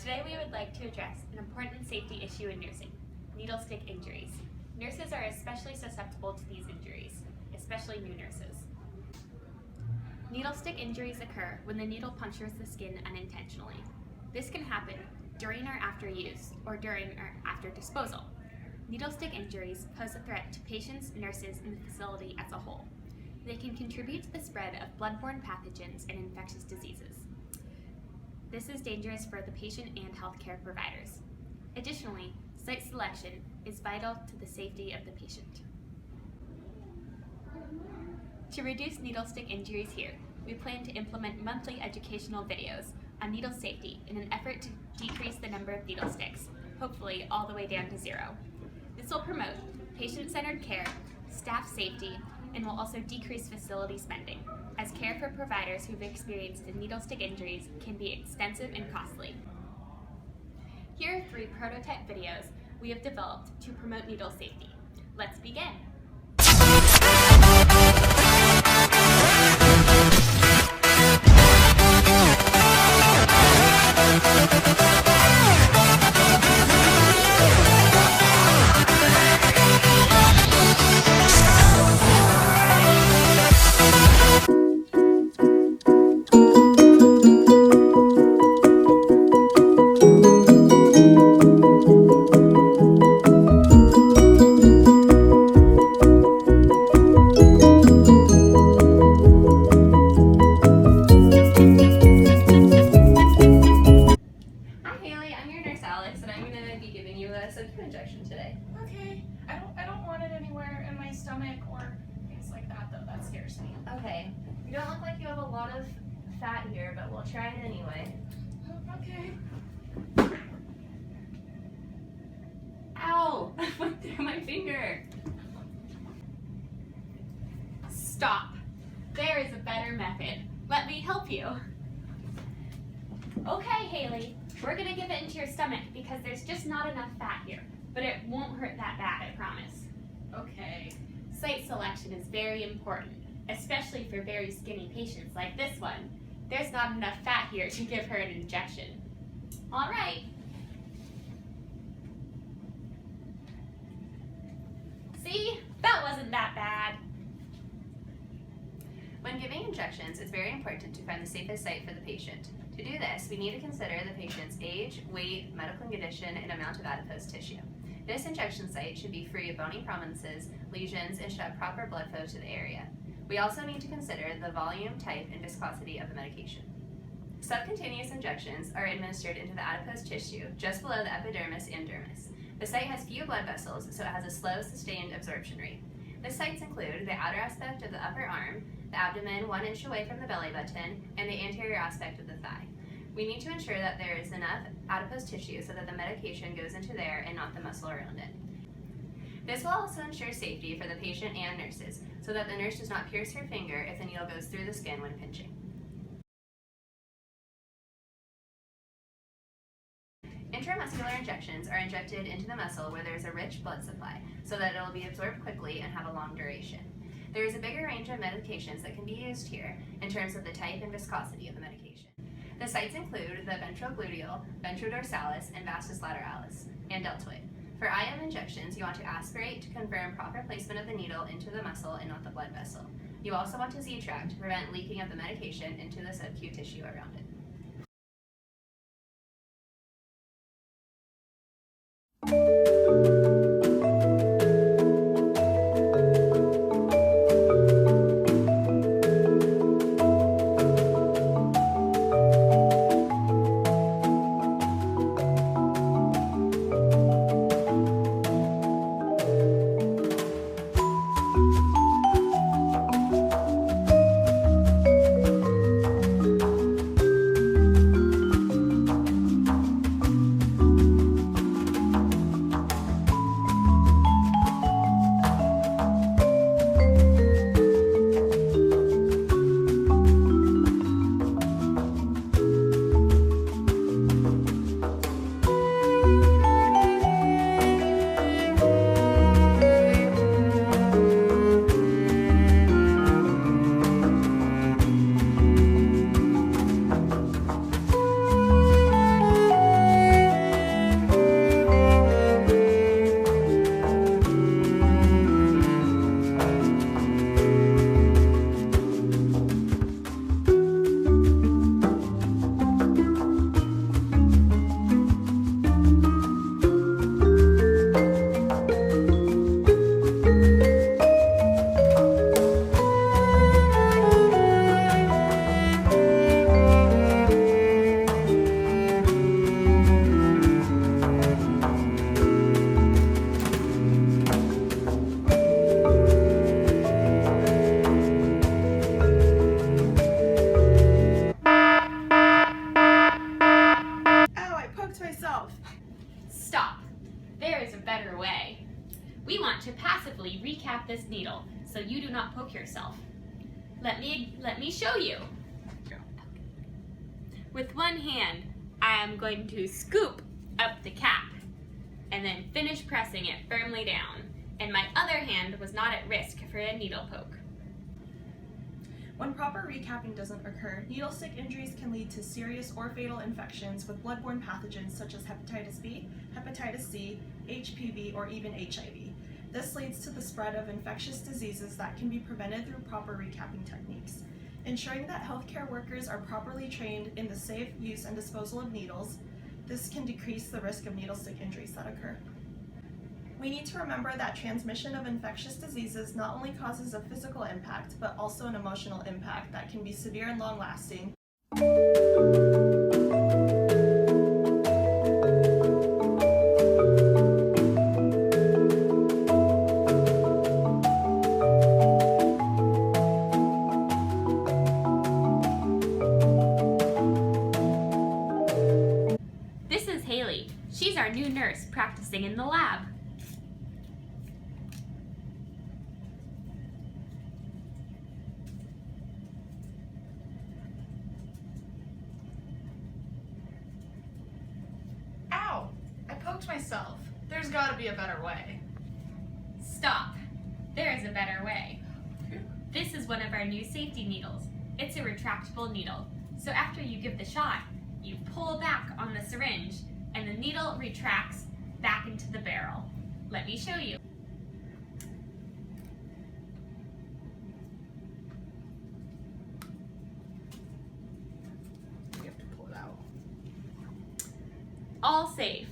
Today we would like to address an important safety issue in nursing, needle stick injuries. Nurses are especially susceptible to these injuries, especially new nurses. Needle stick injuries occur when the needle punctures the skin unintentionally. This can happen during or after use, or during or after disposal. Needle stick injuries pose a threat to patients, nurses, and the facility as a whole. They can contribute to the spread of bloodborne pathogens and infectious diseases. This is dangerous for the patient and healthcare providers. Additionally, site selection is vital to the safety of the patient. To reduce needle stick injuries here, we plan to implement monthly educational videos on needle safety in an effort to decrease the number of needle sticks, hopefully all the way down to zero. This will promote patient-centered care, staff safety, and will also decrease facility spending, as care for providers who've experienced needle stick injuries can be extensive and costly. Here are 3 prototype videos we have developed to promote needle safety. Let's begin. Injection today. Okay. I don't want it anywhere in my stomach or things like that though. That scares me. Okay. You don't look like you have a lot of fat here, but we'll try it anyway. Okay. Ow! I went through my finger. Stop. There is a better method. Let me help you. Okay, Haley, we're gonna give it into your stomach because there's just not enough fat here, but it won't hurt that bad, I promise. Okay. Site selection is very important, especially for very skinny patients like this one. There's not enough fat here to give her an injection. All right. See, that wasn't that bad. When giving injections, it's very important to find the safest site for the patient. To do this, we need to consider the patient's age, weight, medical condition, and amount of adipose tissue. This injection site should be free of bony prominences, lesions, and should have proper blood flow to the area. We also need to consider the volume, type, and viscosity of the medication. Subcutaneous injections are administered into the adipose tissue just below the epidermis and dermis. The site has few blood vessels, so it has a slow, sustained absorption rate. The sites include the outer aspect of the upper arm, the abdomen 1 inch away from the belly button, and the anterior aspect of the thigh. We need to ensure that there is enough adipose tissue so that the medication goes into there and not the muscle around it. This will also ensure safety for the patient and nurses, so that the nurse does not pierce her finger if the needle goes through the skin when pinching. Intramuscular injections are injected into the muscle where there is a rich blood supply, so that it will be absorbed quickly and have a long duration. There is a bigger range of medications that can be used here in terms of the type and viscosity of the medication. The sites include the ventrogluteal, ventrodorsalis, and vastus lateralis, and deltoid. For IM injections, you want to aspirate to confirm proper placement of the needle into the muscle and not the blood vessel. You also want to Z-track to prevent leaking of the medication into the subcutaneous tissue around it. We want to passively recap this needle so you do not poke yourself. Let me show you. With one hand, I am going to scoop up the cap and then finish pressing it firmly down, and my other hand was not at risk for a needle poke. When proper recapping doesn't occur, needle stick injuries can lead to serious or fatal infections with bloodborne pathogens such as hepatitis B, hepatitis C, HPV, or even HIV. This leads to the spread of infectious diseases that can be prevented through proper recapping techniques. Ensuring that healthcare workers are properly trained in the safe use and disposal of needles, this can decrease the risk of needle stick injuries that occur. We need to remember that transmission of infectious diseases not only causes a physical impact, but also an emotional impact that can be severe and long-lasting. This is Haley. She's our new nurse practicing in the lab. Ow! I poked myself. There's gotta be a better way. Stop. There is a better way. This is one of our new safety needles. It's a retractable needle. So after you give the shot, you pull back on the syringe and the needle retracts back into the barrel. Let me show you. You have to pull it out. All safe.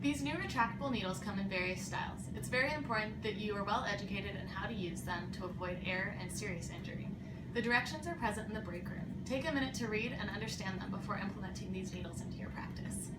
These new retractable needles come in various styles. It's very important that you are well educated in how to use them to avoid error and serious injury. The directions are present in the break room. Take a minute to read and understand them before implementing these needles into your practice.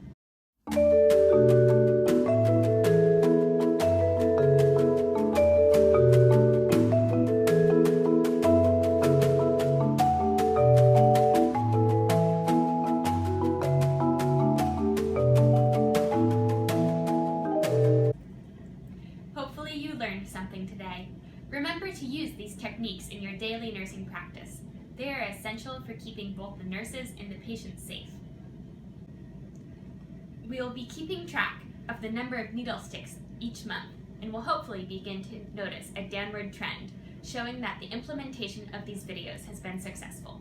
Hopefully you learned something today. Remember to use these techniques in your daily nursing practice. They are essential for keeping both the nurses and the patients safe. We will be keeping track of the number of needle sticks each month and will hopefully begin to notice a downward trend, showing that the implementation of these videos has been successful.